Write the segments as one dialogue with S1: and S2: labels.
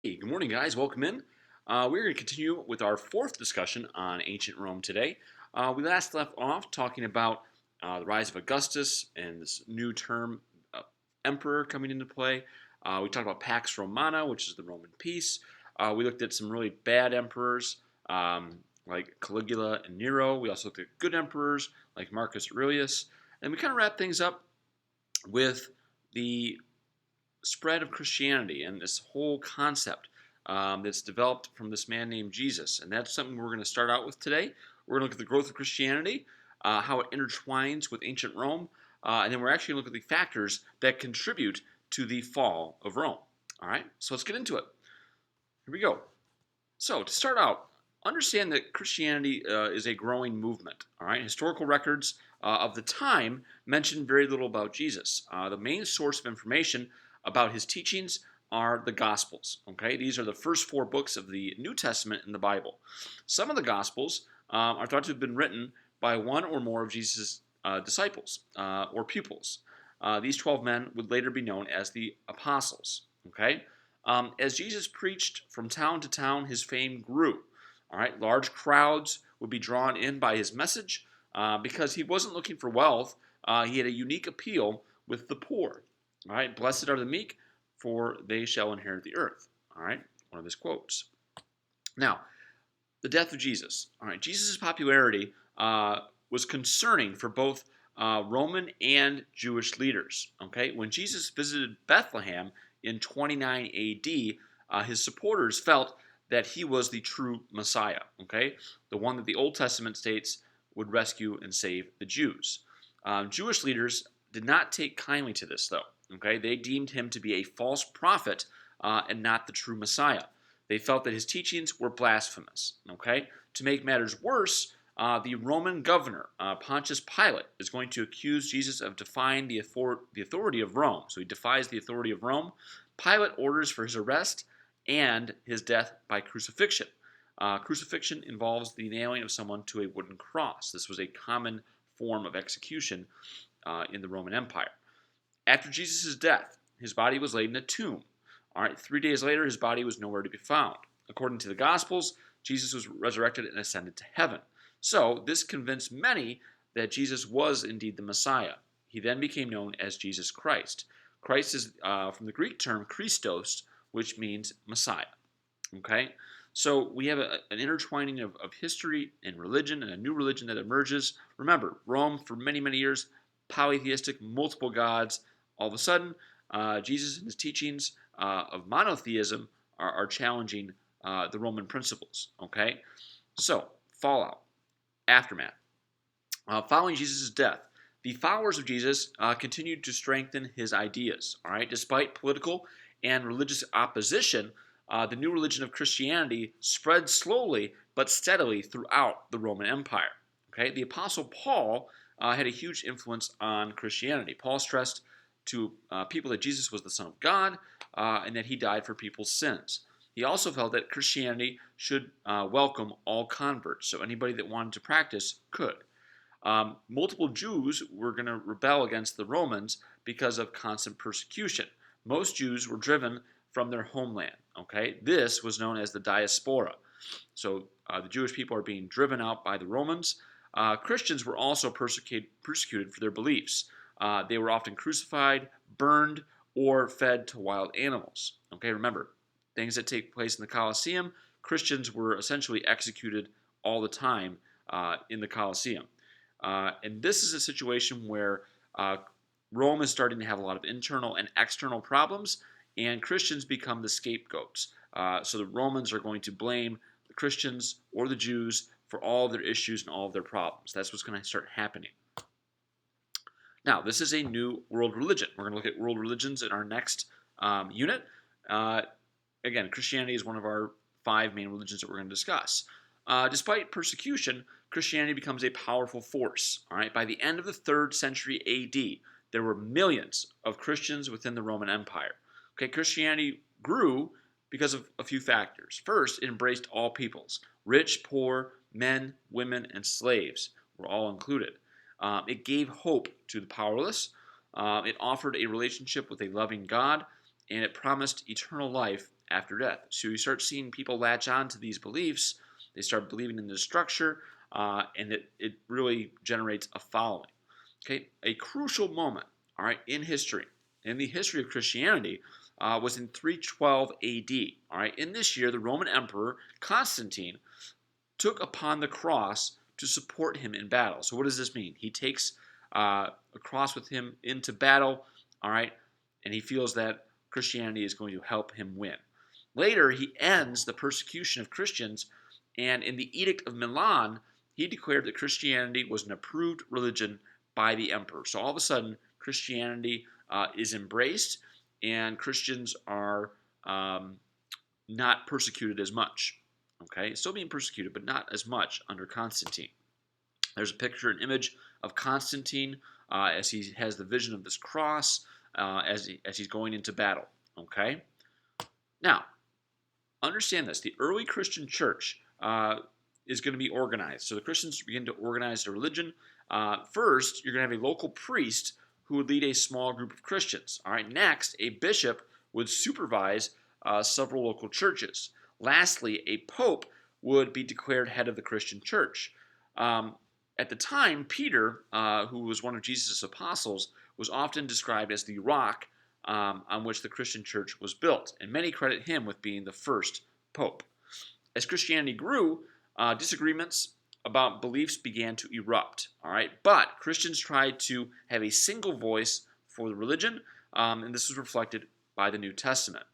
S1: Hey, good morning, guys. Welcome in. We're going to continue with our fourth discussion on ancient Rome today. We last left off talking about the rise of Augustus and this new term, uh, emperor, coming into play. We talked about Pax Romana, which is the Roman peace. We looked at some really bad emperors like Caligula and Nero. We also looked at good emperors like Marcus Aurelius. And we kind of wrapped things up with the spread of Christianity and this whole concept that's developed from this man named Jesus. And that's something we're going to start out with today. We're going to look at the growth of Christianity, how it intertwines with ancient Rome, and then we're actually going to look at the factors that contribute to the fall of Rome. All right, so let's get into it. Here we go. So, to start out, understand that Christianity is a growing movement. All right, historical records of the time mention very little about Jesus. The main source of information about his teachings are the Gospels. Okay, these are the first four books of the New Testament in the Bible. Some of the Gospels are thought to have been written by one or more of Jesus' disciples or pupils. These 12 men would later be known as the apostles. Okay, as Jesus preached from town to town, his fame grew. All right, large crowds would be drawn in by his message because he wasn't looking for wealth. He had a unique appeal with the poor. All right, blessed are the meek, for they shall inherit the earth. All right, one of his quotes. Now, the death of Jesus. All right, Jesus' popularity was concerning for both Roman and Jewish leaders. Okay, when Jesus visited Bethlehem in 29 AD, his supporters felt that he was the true Messiah. Okay, the one that the Old Testament states would rescue and save the Jews. Jewish leaders did not take kindly to this, though. Okay, they deemed him to be a false prophet and not the true Messiah. They felt that his teachings were blasphemous. Okay, to make matters worse, the Roman governor Pontius Pilate is going to accuse Jesus of defying the authority of Rome. So he defies the authority of Rome. Pilate orders for his arrest and his death by crucifixion. Crucifixion involves the nailing of someone to a wooden cross. This was a common form of execution in the Roman Empire. After Jesus' death, his body was laid in a tomb. All right, 3 days later, his body was nowhere to be found. According to the Gospels, Jesus was resurrected and ascended to heaven. So, this convinced many that Jesus was indeed the Messiah. He then became known as Jesus Christ. Christ is from the Greek term Christos, which means Messiah. Okay? So, we have an intertwining of history and religion and a new religion that emerges. Remember, Rome, for many, many years, polytheistic, multiple gods. All of a sudden, Jesus and his teachings of monotheism are challenging the Roman principles. Okay? So, fallout, aftermath. Following Jesus' death, the followers of Jesus continued to strengthen his ideas. All right, despite political and religious opposition, the new religion of Christianity spread slowly but steadily throughout the Roman Empire. Okay, the Apostle Paul had a huge influence on Christianity. Paul stressed to people that Jesus was the Son of God and that he died for people's sins. He also felt that Christianity should welcome all converts, so anybody that wanted to practice could. Multiple Jews were going to rebel against the Romans because of constant persecution. Most Jews were driven from their homeland. Okay, this was known as the diaspora. So the Jewish people are being driven out by the Romans. Christians were also persecuted for their beliefs. They were often crucified, burned, or fed to wild animals. Okay, remember, things that take place in the Colosseum, Christians were essentially executed all the time in the Colosseum. And this is a situation where Rome is starting to have a lot of internal and external problems, and Christians become the scapegoats. So the Romans are going to blame the Christians or the Jews for all of their issues and all of their problems. That's what's going to start happening. Now, this is a new world religion. We're going to look at world religions in our next unit. Again, Christianity is one of our 5 main religions that we're going to discuss. Despite persecution, Christianity becomes a powerful force. All right, by the end of the 3rd century A.D., there were millions of Christians within the Roman Empire. Okay, Christianity grew because of a few factors. First, it embraced all peoples. Rich, poor, men, women, and slaves were all included. It gave hope to the powerless. It offered a relationship with a loving God, and it promised eternal life after death. So you start seeing people latch on to these beliefs. They start believing in the structure, and it really generates a following. Okay, a crucial moment, all right, in history, in the history of Christianity, was in 312 A.D. All right, in this year, the Roman Emperor Constantine took upon the cross to support him in battle. So what does this mean? He takes a cross with him into battle, all right, and he feels that Christianity is going to help him win. Later, he ends the persecution of Christians, and in the Edict of Milan, he declared that Christianity was an approved religion by the emperor. So all of a sudden, Christianity is embraced, and Christians are not persecuted as much. Okay, still being persecuted, but not as much under Constantine. There's a picture, an image of Constantine as he has the vision of this cross as he's going into battle. Okay, now understand this: the early Christian church is going to be organized. So the Christians begin to organize their religion. First, you're going to have a local priest who would lead a small group of Christians. All right. Next, a bishop would supervise several local churches. Lastly, a pope would be declared head of the Christian church. At the time, Peter, who was one of Jesus' apostles, was often described as the rock on which the Christian church was built, and many credit him with being the first pope. As Christianity grew, disagreements about beliefs began to erupt. All right, but Christians tried to have a single voice for the religion, and this was reflected by the New Testament.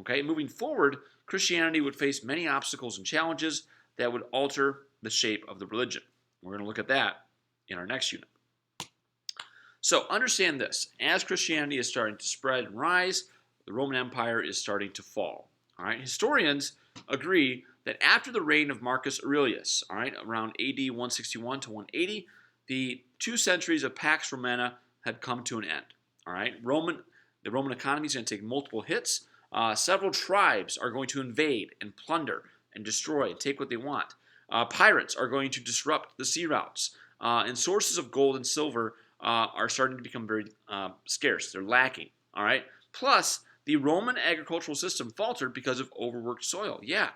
S1: Okay, moving forward, Christianity would face many obstacles and challenges that would alter the shape of the religion. We're going to look at that in our next unit. So understand this: as Christianity is starting to spread and rise, the Roman Empire is starting to fall. All right, historians agree that after the reign of Marcus Aurelius, all right, around AD 161 to 180, the 2 centuries of Pax Romana had come to an end. All right, the Roman economy is going to take multiple hits. Several tribes are going to invade and plunder and destroy and take what they want. Pirates are going to disrupt the sea routes, and sources of gold and silver are starting to become very scarce. They're lacking. All right. Plus, the Roman agricultural system faltered because of overworked soil. Yeah,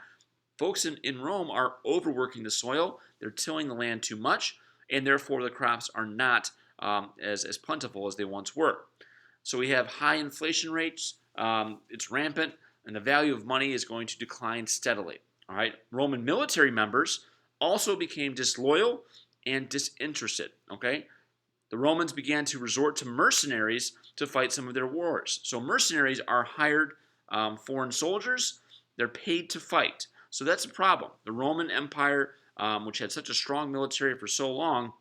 S1: folks in Rome are overworking the soil. They're tilling the land too much, and therefore the crops are not as plentiful as they once were. So we have high inflation rates. It's rampant, and the value of money is going to decline steadily. All right. Roman military members also became disloyal and disinterested. Okay. The Romans began to resort to mercenaries to fight some of their wars. So mercenaries are hired foreign soldiers. They're paid to fight. So that's a problem. The Roman Empire, which had such a strong military for so long,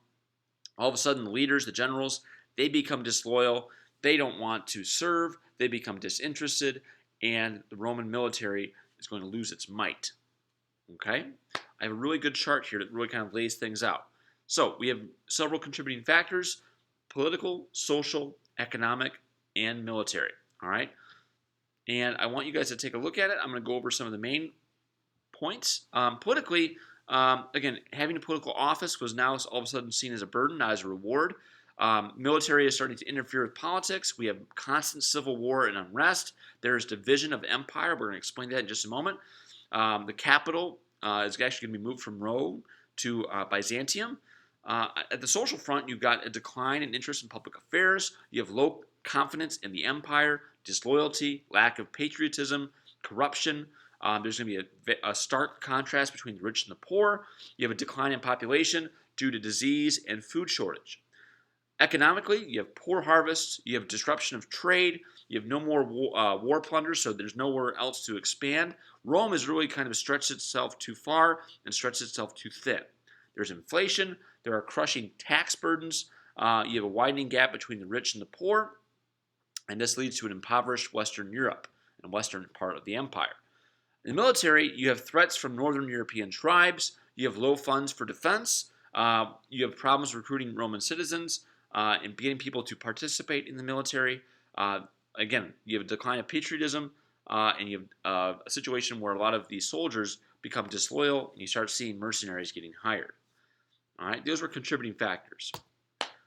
S1: all of a sudden the leaders, the generals, they become disloyal. They don't want to serve. They become disinterested, and the Roman military is going to lose its might. Okay? I have a really good chart here that really kind of lays things out. So we have several contributing factors: political, social, economic, and military. All right? And I want you guys to take a look at it. I'm going to go over some of the main points. Politically, again, having a political office was now all of a sudden seen as a burden, not as a reward. Military is starting to interfere with politics. We have constant civil war and unrest. There's division of empire. We're going to explain that in just a moment. The capital is actually going to be moved from Rome to Byzantium. At the social front, you've got a decline in interest in public affairs. You have low confidence in the empire, disloyalty, lack of patriotism, corruption. There's going to be a stark contrast between the rich and the poor. You have a decline in population due to disease and food shortage. Economically, you have poor harvests, you have disruption of trade, you have no more war plunders, so there's nowhere else to expand. Rome has really kind of stretched itself too far and stretched itself too thin. There's inflation, there are crushing tax burdens, you have a widening gap between the rich and the poor, and this leads to an impoverished Western Europe and western part of the empire. In the military, you have threats from Northern European tribes, you have low funds for defense, you have problems recruiting Roman citizens, and getting people to participate in the military. Again, you have a decline of patriotism, and you have a situation where a lot of these soldiers become disloyal, and you start seeing mercenaries getting hired. All right, those were contributing factors.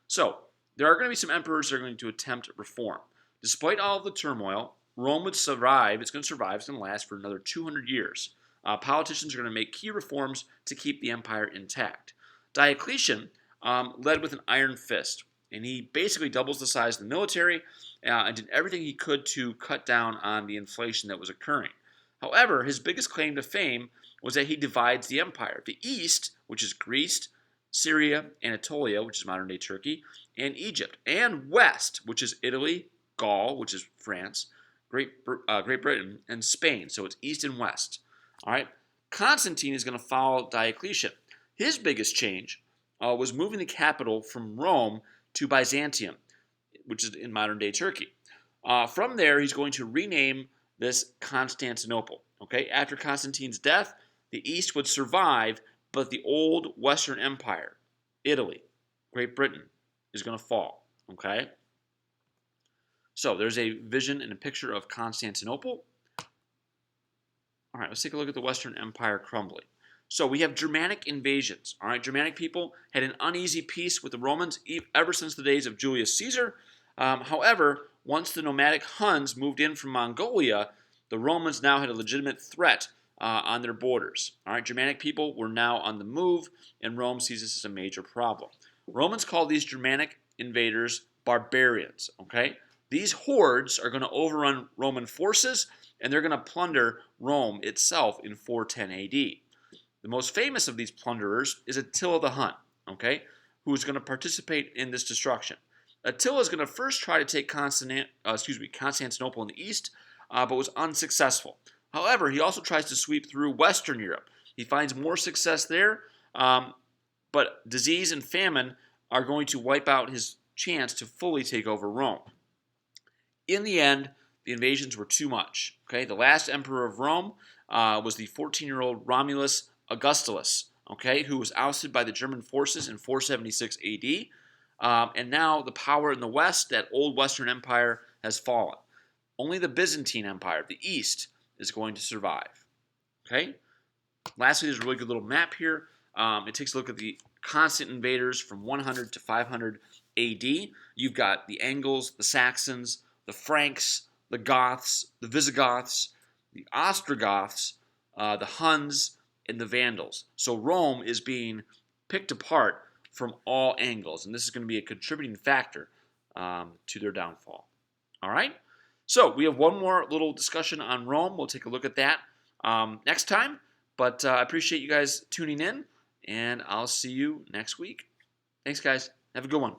S1: So there are going to be some emperors that are going to attempt reform. Despite all of the turmoil, Rome would survive. It's going to survive. It's going to last for another 200 years. Politicians are going to make key reforms to keep the empire intact. Diocletian led with an iron fist, and he basically doubles the size of the military and did everything he could to cut down on the inflation that was occurring. However, his biggest claim to fame was that he divides the empire. The East, which is Greece, Syria, Anatolia, which is modern-day Turkey, and Egypt, and West, which is Italy, Gaul, which is France, Great Britain, and Spain. So it's East and West. All right. Constantine is going to follow Diocletian. His biggest change was moving the capital from Rome to Byzantium, which is in modern-day Turkey. From there, he's going to rename this Constantinople. Okay. After Constantine's death, the East would survive, but the old Western Empire, Italy, Great Britain, is going to fall. Okay. So there's a vision and a picture of Constantinople. All right, let's take a look at the Western Empire crumbling. So we have Germanic invasions. All right, Germanic people had an uneasy peace with the Romans ever since the days of Julius Caesar. However, once the nomadic Huns moved in from Mongolia, the Romans now had a legitimate threat on their borders. All right, Germanic people were now on the move, and Rome sees this as a major problem. Romans call these Germanic invaders barbarians. Okay. These hordes are going to overrun Roman forces, and they're going to plunder Rome itself in 410 AD. The most famous of these plunderers is Attila the Hun, okay, who is going to participate in this destruction. Attila is going to first try to take Constantinople in the east, but was unsuccessful. However, he also tries to sweep through Western Europe. He finds more success there, but disease and famine are going to wipe out his chance to fully take over Rome. In the end, the invasions were too much. Okay, the last emperor of Rome was the 14-year-old Romulus Augustulus, okay, who was ousted by the German forces in 476 AD. And now the power in the West, that old Western Empire, has fallen. Only the Byzantine Empire, the East, is going to survive. Okay. Lastly, there's a really good little map here. It takes a look at the constant invaders from 100 to 500 AD. You've got the Angles, the Saxons, the Franks, the Goths, the Visigoths, the Ostrogoths, the Huns, and the Vandals. So Rome is being picked apart from all angles, and this is going to be a contributing factor to their downfall. All right? So we have one more little discussion on Rome. We'll take a look at that next time, but I appreciate you guys tuning in, and I'll see you next week. Thanks, guys. Have a good one.